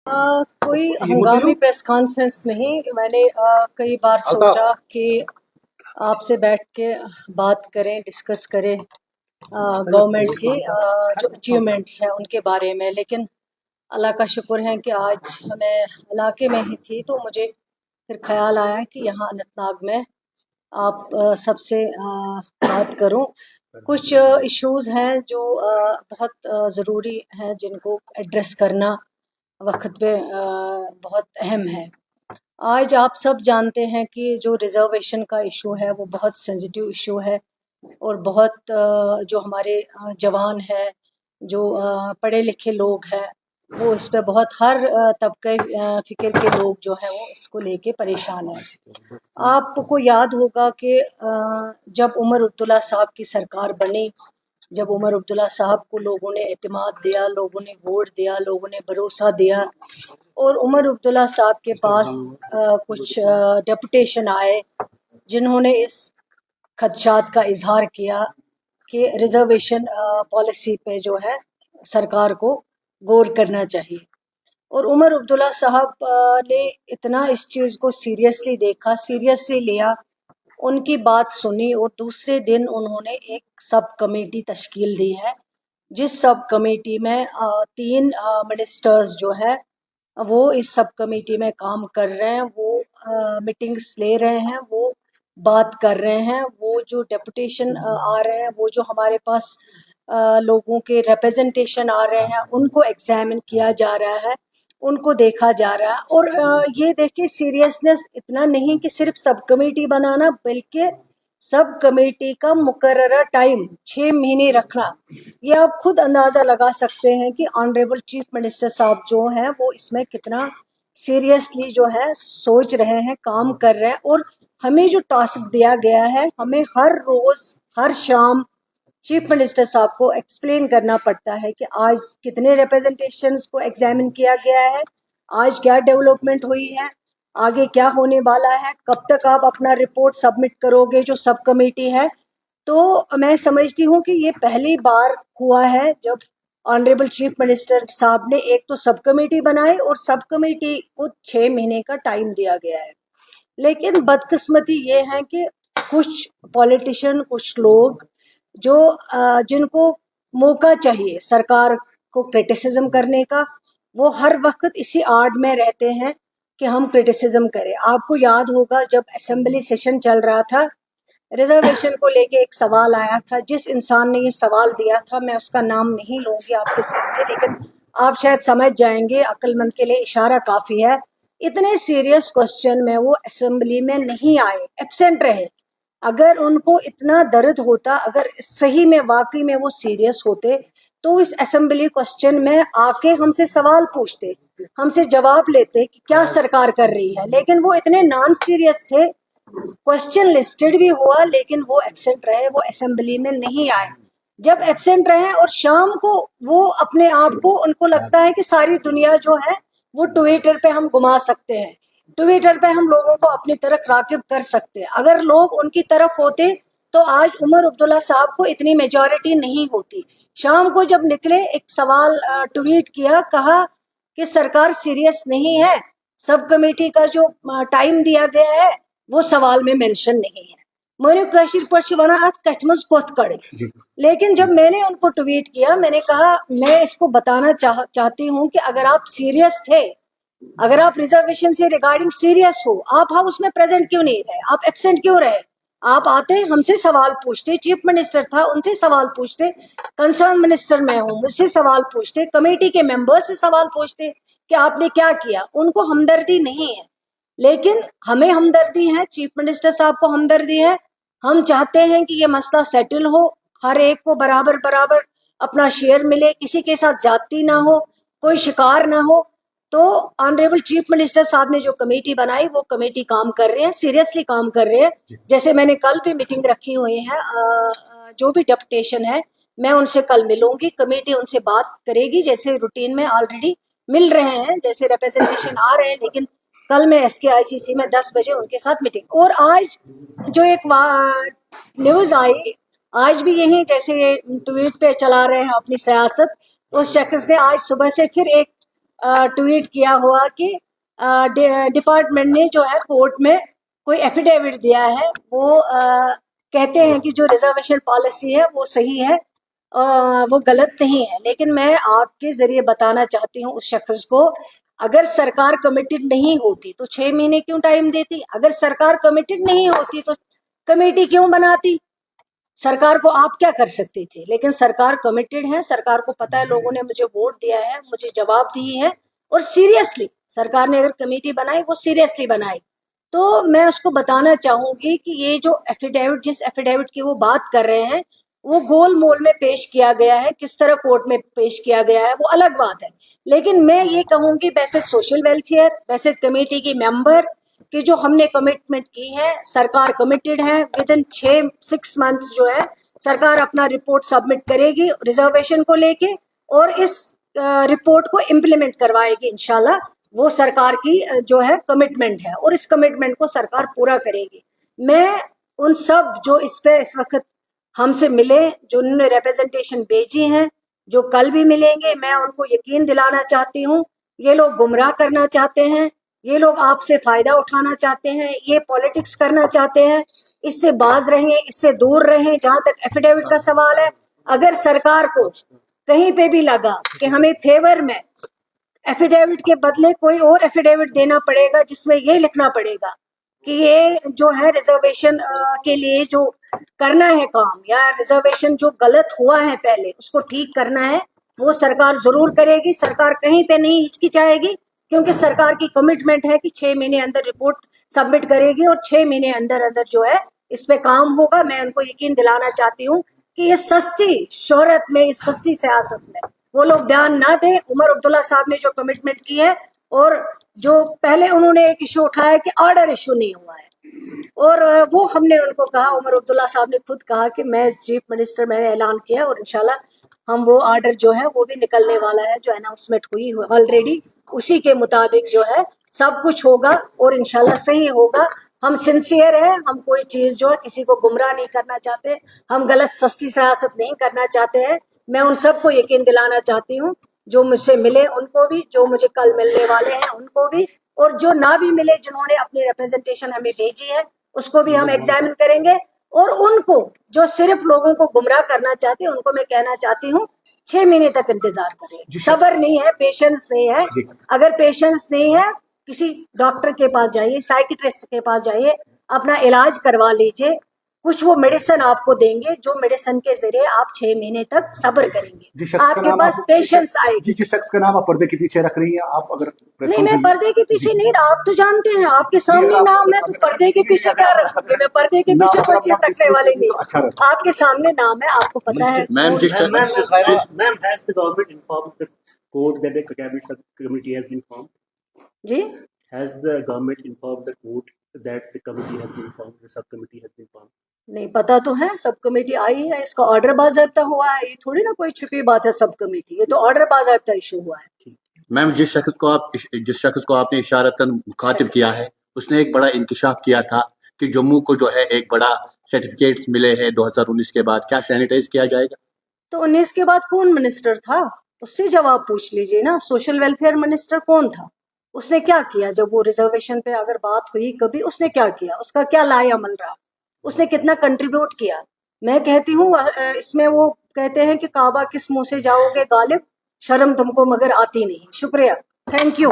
कोई हंगामी press conference नहीं। मैंने कई बार सोचा कि आपसे बैठ के बात करें, डिस्कस करें गवर्नमेंट की जो अचीवमेंट्स हैं उनके बारे में, लेकिन अल्लाह का शुक्र है कि आज मैं इलाके में ही थी तो मुझे फिर ख्याल आया कि यहाँ अनंतनाग में आप सबसे बात करूं। कुछ इश्यूज़ हैं जो बहुत ज़रूरी हैं जिनको एड्रेस करना वक्त पे बहुत अहम है। आज आप सब जानते हैं कि जो रिजर्वेशन का इशू है वो बहुत सेंसिटिव इशू है और बहुत जो हमारे जवान हैं, जो पढ़े लिखे लोग हैं, वो इस पे बहुत हर तबके फ़िक्र के लोग जो हैं वो इसको लेके परेशान हैं। आपको याद होगा कि जब उमर अब्दुल्ला साहब की सरकार बनी, जब उमर अब्दुल्ला साहब को लोगों ने एतमाद दिया, लोगों ने वोट दिया, लोगों ने भरोसा दिया और उमर अब्दुल्ला साहब के पास कुछ डेपुटेशन आए जिन्होंने इस खदशात का इजहार किया कि रिजर्वेशन पॉलिसी पे जो है सरकार को गौर करना चाहिए। और उमर अब्दुल्ला साहब ने इतना इस चीज़ को सीरियसली देखा, सीरियसली लिया, उनकी बात सुनी और दूसरे दिन उन्होंने एक सब कमेटी तश्कील दी है, जिस सब कमेटी में 3 मिनिस्टर्स जो है वो इस सब कमेटी में काम कर रहे हैं, वो मीटिंग्स ले रहे हैं, वो बात कर रहे हैं, वो जो डेपुटेशन आ रहे हैं, वो जो हमारे पास लोगों के रिप्रेजेंटेशन आ रहे हैं, उनको एग्जामिन किया जा रहा है, उनको देखा जा रहा है। और ये देखिए सीरियसनेस इतना नहीं कि सिर्फ सब कमेटी बनाना, बल्कि सब कमेटी का मुकर्ररा टाइम 6 महीने रखना। ये आप खुद अंदाज़ा लगा सकते हैं कि ऑनरेबल चीफ मिनिस्टर साहब जो हैं वो इसमें कितना सीरियसली जो है सोच रहे हैं, काम कर रहे हैं। और हमें जो टास्क दिया गया है, हमें हर रोज़ हर शाम चीफ मिनिस्टर साहब को एक्सप्लेन करना पड़ता है कि आज कितने रिप्रेजेंटेशंस को एग्जामिन किया गया है, आज क्या डेवलपमेंट हुई है, आगे क्या होने वाला है, कब तक आप अपना रिपोर्ट सबमिट करोगे जो सब कमेटी है। तो मैं समझती हूँ कि ये पहली बार हुआ है जब ऑनरेबल चीफ मिनिस्टर साहब ने एक तो सब कमेटी बनाई और सब कमेटी को 6 महीने का टाइम दिया गया है। लेकिन बदकिस्मती ये है कि कुछ पॉलिटिशियन, कुछ लोग जो जिनको मौका चाहिए सरकार को क्रिटिसिज्म करने का, वो हर वक्त इसी आड़ में रहते हैं कि हम क्रिटिसिज्म करें। आपको याद होगा जब असेंबली सेशन चल रहा था, रिजर्वेशन को लेके एक सवाल आया था, जिस इंसान ने ये सवाल दिया था मैं उसका नाम नहीं लूंगी आपके सामने, लेकिन आप शायद समझ जाएंगे, अक्लमंद के लिए इशारा काफ़ी है। इतने सीरियस क्वेश्चन में वो असेंबली में नहीं आए, एब्सेंट रहे। अगर उनको इतना दर्द होता, अगर सही में वाकई में वो सीरियस होते तो इस असेंबली क्वेश्चन में आके हमसे सवाल पूछते, हमसे जवाब लेते कि क्या सरकार कर रही है। लेकिन वो इतने नॉन सीरियस थे, क्वेश्चन लिस्टेड भी हुआ लेकिन वो एब्सेंट रहे, वो असेंबली में नहीं आए। जब एब्सेंट रहे और शाम को वो अपने आप को, उनको लगता है कि सारी दुनिया जो है वो ट्विटर पे हम घुमा सकते हैं, ट्विटर पे हम लोगों को अपनी तरफ राग़िब कर सकते हैं। अगर लोग उनकी तरफ होते तो आज उमर अब्दुल्ला साहब को इतनी मेजॉरिटी नहीं होती। शाम को जब निकले, एक सवाल ट्वीट किया, कहा कि सरकार सीरियस नहीं है, सब कमेटी का जो टाइम दिया गया है वो सवाल में मेंशन नहीं है। मैंने कशीर पर बना आज कचमच कोत करे। लेकिन जब मैंने उनको ट्वीट किया, मैंने कहा मैं इसको बताना चाहती हूँ कि अगर आप सीरियस थे, अगर आप रिजर्वेशन से रिगार्डिंग सीरियस हो, आप हाउस में प्रेजेंट क्यों नहीं रहे, आप एब्सेंट क्यों रहे? आप आते, हमसे सवाल पूछते, चीफ मिनिस्टर था उनसे सवाल पूछते, कंसर्न मिनिस्टर मैं हूँ मुझसे सवाल पूछते, कमेटी के मेंबर्स से सवाल पूछते कि आपने क्या किया। उनको हमदर्दी नहीं है, लेकिन हमें हमदर्दी है, चीफ मिनिस्टर साहब को हमदर्दी है। हम चाहते हैं कि ये मसला सेटल हो, हर एक को बराबर बराबर अपना शेयर मिले, किसी के साथ ज्यादती ना हो, कोई शिकार ना हो। तो ऑनरेबल चीफ मिनिस्टर साहब ने जो कमेटी बनाई वो कमेटी काम कर रहे हैं, सीरियसली काम कर रहे हैं। जैसे मैंने कल भी मीटिंग रखी हुई है, जो भी डेपुटेशन है मैं उनसे कल मिलूंगी, कमेटी उनसे बात करेगी, जैसे रूटीन में ऑलरेडी मिल रहे हैं, जैसे रिप्रेजेंटेशन आ रहे हैं। लेकिन कल मैं SKICC में 10 बजे उनके साथ मीटिंग। और आज जो एक न्यूज़ आई, आज भी यही जैसे ट्वीट पे चला रहे हैं अपनी सियासत, उस शख्स ने आज सुबह से फिर एक ट्वीट किया हुआ कि डिपार्टमेंट ने जो है कोर्ट में कोई एफिडेविट दिया है, वो कहते हैं कि जो रिजर्वेशन पॉलिसी है वो सही है, वो गलत नहीं है। लेकिन मैं आपके जरिए बताना चाहती हूँ उस शख्स को, अगर सरकार कमिटेड नहीं होती तो 6 महीने क्यों टाइम देती? अगर सरकार कमिटेड नहीं होती तो कमेटी क्यों बनाती? सरकार को आप क्या कर सकते थे? लेकिन सरकार कमिटेड है, सरकार को पता है लोगों ने मुझे वोट दिया है, मुझे जवाब दिए है, और सीरियसली सरकार ने अगर कमेटी बनाई वो सीरियसली बनाई। तो मैं उसको बताना चाहूंगी कि ये जो एफिडेविट, जिस एफिडेविट की वो बात कर रहे हैं, वो गोल मोल में पेश किया गया है, किस तरह कोर्ट में पेश किया गया है वो अलग बात है। लेकिन मैं ये कहूंगी वैसे सोशल वेलफेयर, वैसे कमेटी की मेंबर कि जो हमने कमिटमेंट की है, सरकार कमिटेड है, विद इन 6 मंथ्स जो है सरकार अपना रिपोर्ट सबमिट करेगी रिजर्वेशन को लेके, और इस रिपोर्ट को इम्प्लीमेंट करवाएगी इंशाल्लाह। वो सरकार की जो है कमिटमेंट है, और इस कमिटमेंट को सरकार पूरा करेगी। मैं उन सब जो इस पे इस वक्त हमसे मिले, जो उन्होंने रिप्रेजेंटेशन भेजी हैं, जो कल भी मिलेंगे, मैं उनको यकीन दिलाना चाहती हूँ, ये लोग गुमराह करना चाहते हैं, ये लोग आपसे फायदा उठाना चाहते हैं, ये पॉलिटिक्स करना चाहते हैं। इससे बाज रहें, इससे दूर रहें। जहां तक एफिडेविट का सवाल है, अगर सरकार को कहीं पे भी लगा कि हमें फेवर में एफिडेविट के बदले कोई और एफिडेविट देना पड़ेगा जिसमें ये लिखना पड़ेगा कि ये जो है रिजर्वेशन के लिए जो करना है काम, या रिजर्वेशन जो गलत हुआ है पहले उसको ठीक करना है, वो सरकार जरूर करेगी। सरकार कहीं पे नहीं हिचकिचाएगी, क्योंकि सरकार की कमिटमेंट है कि 6 महीने अंदर रिपोर्ट सबमिट करेगी, और 6 महीने अंदर अंदर जो है इस पे काम होगा। मैं उनको यकीन दिलाना चाहती हूँ कि इस सस्ती शोहरत में, इस सस्ती सियासत में वो लोग ध्यान ना दें। उमर अब्दुल्ला साहब ने जो कमिटमेंट की है, और जो पहले उन्होंने एक इशू उठाया कि ऑर्डर इशू नहीं हुआ है, और वो हमने उनको कहा, उमर अब्दुल्ला साहब ने खुद कहा कि मैं चीफ मिनिस्टर, मैंने ऐलान किया और इंशाल्लाह हम वो ऑर्डर जो है वो भी निकलने वाला है, जो अनाउंसमेंट हुई ऑलरेडी, उसी के मुताबिक जो है सब कुछ होगा और इंशाल्लाह सही होगा। हम सिंसियर हैं, हम कोई चीज जो है किसी को गुमराह नहीं करना चाहते, हम गलत सस्ती सियासत नहीं करना चाहते हैं। मैं उन सबको यकीन दिलाना चाहती हूँ, जो मुझसे मिले उनको भी, जो मुझे कल मिलने वाले हैं उनको भी, और जो ना भी मिले, जिन्होंने अपनी रिप्रेजेंटेशन हमें भेजी है, उसको भी हम एग्जामिन करेंगे। और उनको जो सिर्फ लोगों को गुमराह करना चाहते हैं, उनको मैं कहना चाहती हूँ 6 महीने तक इंतजार करें। सब्र नहीं है, पेशेंस नहीं है। अगर पेशेंस नहीं है, किसी डॉक्टर के पास जाइए, साइकिट्रिस्ट के पास जाइए, अपना इलाज करवा लीजिए। कुछ वो मेडिसिन आपको देंगे, जो मेडिसिन के जरिए आप 6 महीने तक सब्र करेंगे, आपके पास पेशेंस आएगी। जिस शख्स का नाम आप पर्दे के पीछे रख रही हैं, आप अगर नहीं, मैं पर्दे के पीछे नहीं, आप तो जानते हैं, आपके सामने नाम है, तो पर्दे के पीछे क्या रखूंगी मैं? पर्दे के पीछे कोई चीज रखने वाली नहीं, आपके सामने नाम है, आपको पता है। Ma'am, has the government informed the court that the cabinet subcommittee has been formed? जी, Has the government informed the court that the committee has been formed, the subcommittee has been formed? नहीं पता तो है, sub committee आई है, इसका order बाज़ाब्ता हुआ है, ये थोड़ी ना कोई छुपी बात है। सब कमेटी, ये तो ऑर्डर बाज़ाब्ता इशू हुआ है। मैम, जिस शख्स को आपने इशारतन मुखातिब किया है, उसने एक बड़ा इंकशाफ किया था कि जम्मू को जो है एक बड़ा सर्टिफिकेट्स मिले हैं 2019 के बाद, क्या सैनिटाइज किया जाएगा? तो 19 के बाद कौन मिनिस्टर था, उससे जवाब पूछ लीजिए ना। सोशल वेलफेयर मिनिस्टर कौन था, उसने क्या किया? जब वो रिजर्वेशन पे अगर बात हुई कभी, उसने क्या किया? उसका क्या लाए अमल रहा? उसने कितना कंट्रीब्यूट किया? मैं कहती हूँ इसमें वो कहते हैं कि काबा किस मुंह से जाओगे गालिब, शर्म तुमको मगर आती नहीं। शुक्रिया, थैंक यू।